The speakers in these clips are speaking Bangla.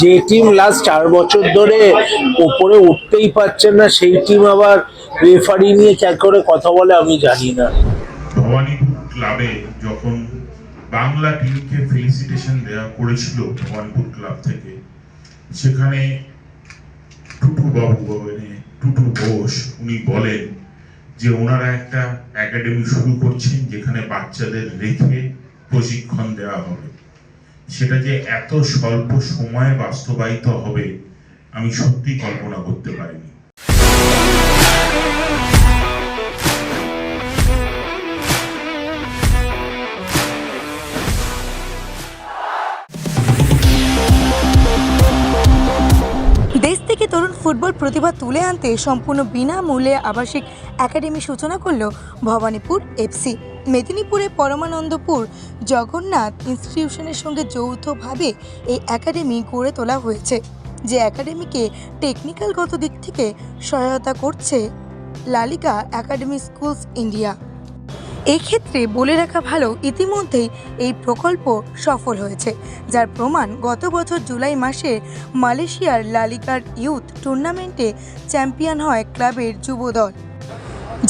যে টিম লাস্ট 4 বছর ধরে ওপরে উঠতেই পারছে না, সেই টিম আবার রেফারি নিয়ে কি করে কথা বলে আমি জানি না। ভবানীপুর ক্লাবে যখন বাংলা টিমকে ফেলিসিটেশন দেওয়া করেছিল ভবানীপুর ক্লাব থেকে, সেখানে টুটু ঘোষ উনি বলেন যে ওনারা একটা একাডেমি শুরু করছেন যেখানে বাচ্চাদের রেখে প্রশিক্ষণ দেওয়া হবে। সেটা যে এত স্বল্প সময়ে বাস্তবায়িত হবে আমি সত্যি কল্পনা করতে পারিনি। দেশ থেকে তরুণ ফুটবল প্রতিভা তুলে আনতে সম্পূর্ণ বিনামূল্যে আবাসিক একাডেমি সূচনা করল ভবানীপুর এফসি। মেদিনীপুরে পরমানন্দপুর জগন্নাথ ইনস্টিটিউশনের সঙ্গে যৌথভাবে এই একাডেমি গড়ে তোলা হয়েছে, যে একাডেমিকে টেকনিক্যালগত দিক থেকে সহায়তা করছে লালিগা একাডেমি স্কুলস ইন্ডিয়া। এক্ষেত্রে বলে রাখা ভালো, ইতিমধ্যেই এই প্রকল্প সফল হয়েছে, যার প্রমাণ গত বছর জুলাই মাসে মালয়েশিয়ার লালিগার ইউথ টুর্নামেন্টে চ্যাম্পিয়ন হয় ক্লাবের যুব দল,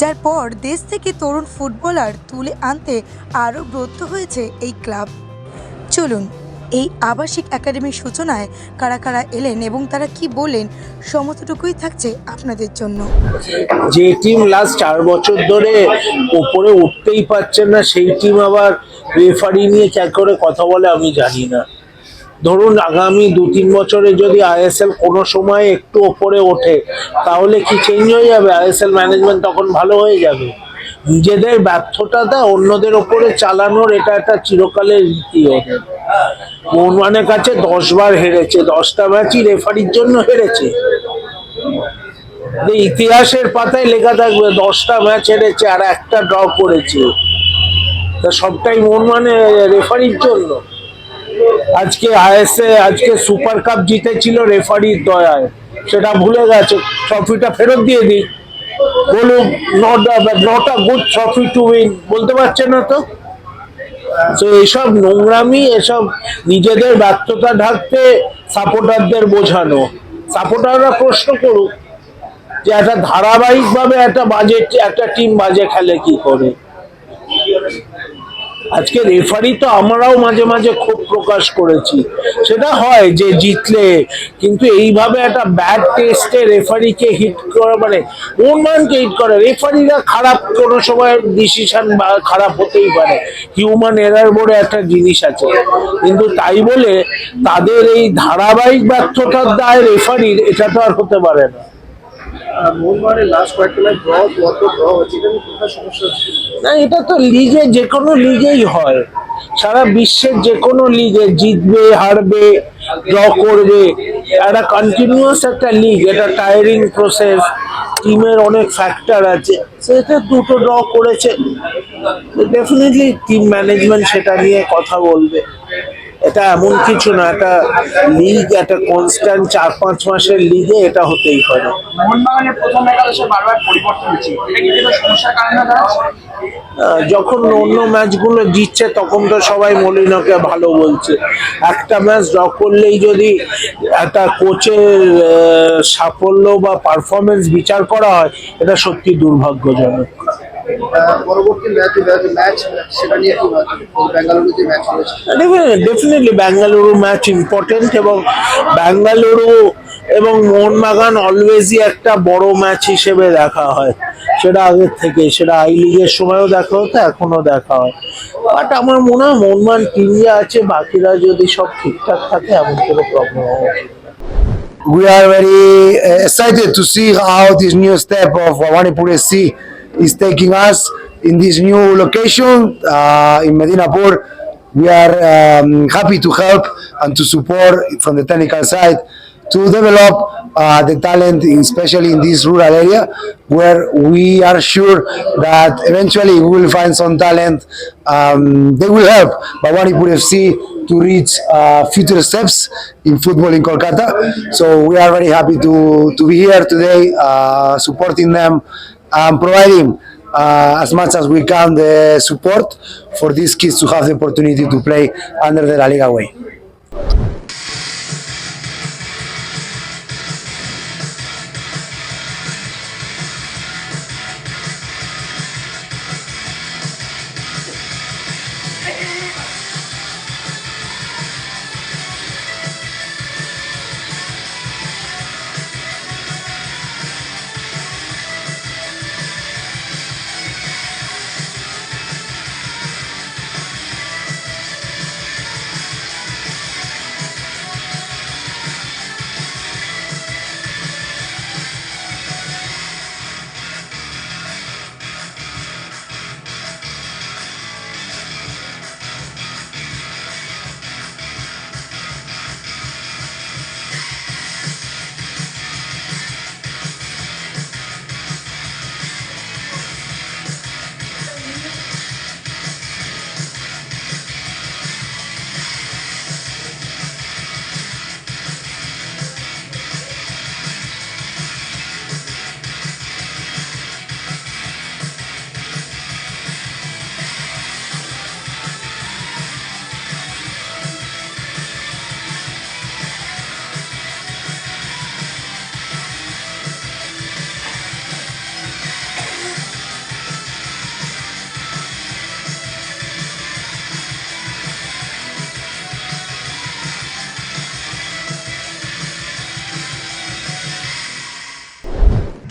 যার পর দেশ থেকে তরুণ ফুটবলার তুলে আনতে আরও ব্রত হয়েছে এই ক্লাব। চলুন এই আবাসিক একাডেমির সূচনায় কারা কারা এলেন এবং তারা কি বলেন, সমস্তটুকুই থাকছে আপনাদের জন্য। যে টিম লাস্ট 4 বছর ধরে ওপরে উঠতেই পারছে না, সেই টিম আবার রেফারি নিয়ে কি করে কথা বলে আমি জানি না। ধরুন আগামী 2-3 বছরে যদি আইএসএল কোনো সময় একটু ওপরে ওঠে তাহলে কি চেঞ্জ হয়ে যাবে? আইএসএল ম্যানেজমেন্ট তখন ভালো হয়ে যাবে। নিজেদের ব্যর্থতা অন্যদের ওপরে চালানোর এটা একটা চিরকালের রীতি ওদের। মোহনবাগানের কাছে 10 বার হেরেছে, 10টা ম্যাচই রেফারির জন্য হেরেছে। ইতিহাসের পাতায় লেখা থাকবে 10টা ম্যাচ হেরেছে আর একটা ড্র করেছে, তা সবটাই মোহনবাগানের রেফারির জন্য। আজকে সুপার কাপ জিতেছিল রেফারির দয়ায়, সেটা ভুলে গেছে। ট্রফিটা ফেরত দিয়ে দিই, বলুন not a good trophy to win, বলতে পারছে না তো। এইসব নোংরামি, এসব নিজেদের ব্যর্থতা ঢাকতে সাপোর্টারদের বোঝানো। সাপোর্টাররা প্রশ্ন করুক যে একটা ধারাবাহিকভাবে একটা টিম বাজে খেলে কি করে। আজকে রেফারি তো আমরাও মাঝে মাঝে ক্ষোভ প্রকাশ করেছি, সেটা হয় যে জিতলে, কিন্তু এইভাবে একটা ব্যাড টেস্টে রেফারিকে হিট করা মানে মোহনবাগানকে হিট করে। রেফারিরা খারাপ কোনো সময় ডিসিশন খারাপ হতেই পারে, হিউম্যান এরার বলে একটা জিনিস আছে, কিন্তু তাই বলে তাদের এই ধারাবাহিক ব্যর্থতার দায় রেফারির, এটা তো আর হতে পারে না। না, এটা তো লিগে, যে কোনো লিগেই হয়, সারা বিশ্বের যে কোনো লিগে জিতবে হারবে ড্র করবে, একটা কন্টিনিউয়াস একটা লিগ, এটা টায়ারিং প্রসেস, টিমের অনেক ফ্যাক্টর আছে। সেটা দুটো ড্র করেছে, ডেফিনেটলি টিম ম্যানেজমেন্ট সেটা নিয়ে কথা বলবে। এটা এমন কিছু না, একটা লিগ, একটা কনস্ট্যান্ট 4-5 মাসের লিগে এটা হতেই পারে। মোহনবাগানের প্রথম একাদশে বারবার পরিবর্তন হচ্ছে, এটা কি কোনো সমস্যার কারণে দাঁড়াচ্ছে? যখন অন্য ম্যাচগুলো জিতছে তখন তো সবাই মলিনকে ভালো বলছে। একটা ম্যাচ ড্র করলেই যদি একটা কোচের সাফল্য বা পারফরমেন্স বিচার করা হয়, এটা সত্যি দুর্ভাগ্যজনক। পরবর্তী ম্যাচ সেটা নিয়ে কি বেঙ্গালুরু যে ম্যাচ হয়েছে, ডেফিনেটলি বেঙ্গালুরু ম্যাচ ইম্পর্টেন্ট, এবং বেঙ্গালুরু এবং মোহনবাগান অলওয়েজই একটা বড় ম্যাচ হিসেবে দেখা হয়। সেটা আগের থেকে, সেটা আই লিগের সময়ও দেখা হতো, এখনো দেখা হয়। বাট আমার মনে হয় মোহনবাগান টিম যা আছে, বাকিরা যদি সব ঠিকঠাক থাকে এমন কোনো প্রবলেম হবে। We are very excited to see how this new step of Bhawanipur SC is taking us in this new location in Medinapur. We are happy to help and to support from the technical side to develop the talent, especially in this rural area, where we are sure that eventually we will find some talent. They will help Bhawanipur FC to reach future steps in football in Kolkata. So we are very happy to be here today, supporting them and providing as much as we can the support for these kids to have the opportunity to play under the La Liga way.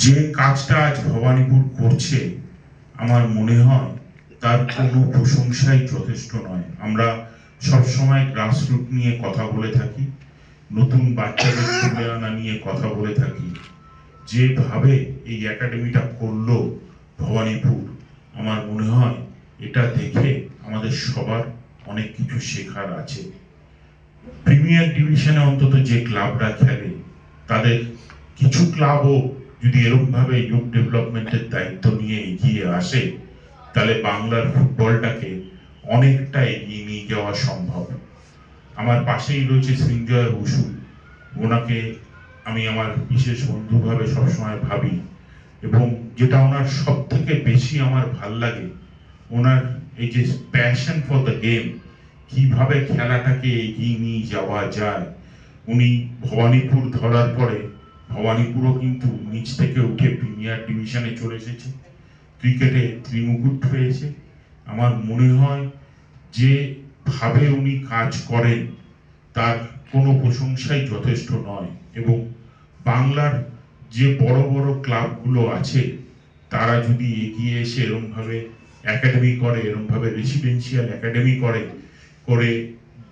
যে কাজটা আজ ভবানীপুর করছে আমার মনে হয় তার কোনো প্রশংসাই যথেষ্ট নয়। আমরা সবসময় গ্রাসরুট নিয়ে কথা বলে থাকি, নতুন বাচ্চাদের তুলে আনা নিয়ে কথা বলে থাকি। যেভাবে এই একাডেমিটা করলো ভবানীপুর, আমার মনে হয় এটা দেখে আমাদের সবার অনেক কিছু শেখার আছে। প্রিমিয়ার ডিভিশনে অন্তত যে ক্লাবরা খেলে তাদের কিছু ক্লাবও যদি এরকম ভাবে ইয়ুথ ডেভেলপমেন্টের দায়িত্ব নিয়ে এগিয়ে আসে তাহলে বাংলার ফুটবলটাকে অনেকটা এগিয়ে নিয়ে যাওয়া সম্ভব। আমার পাশেই রয়েছে সৃঞ্জয় বসু, ওনাকে আমি আমার বিশেষ বন্ধু ভাবে সবসময় ভাবি, এবং যেটা ওনার সব থেকে বেশি আমার ভাল লাগে ওনার এই যে প্যাশন ফর দ্য গেম, কিভাবে খেলাটাকে এগিয়ে নিয়ে যাওয়া যায়। উনি ভবানীপুর ধরার পরে ভবানীপুরও কিন্তু নিচ থেকে উঠে প্রিমিয়ার ডিভিশনে চলে এসেছে, ক্রিকেটে ত্রিমুকুট পেয়েছে। আমার মনে হয় যে ভাবে উনি কাজ করেন তার কোনো প্রশংসাই যথেষ্ট নয়, এবং বাংলার যে বড় বড় ক্লাবগুলো আছে তারা যদি এগিয়ে এসে এরমভাবে একাডেমি করে, এরমভাবে রেসিডেন্সিয়াল একাডেমি করে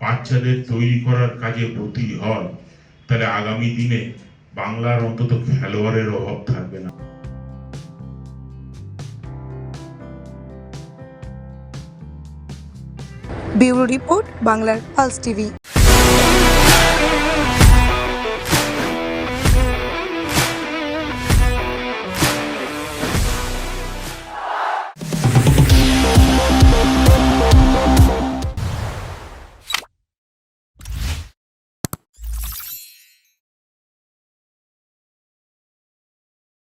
বাচ্চাদের তৈরি করার কাজে ব্রতী হয়, তাহলে আগামী দিনে বাংলার অন্তত খেলোয়াড়ের অভাব থাকবে না। ব্যুরো রিপোর্ট, বাংলার পালস টিভি।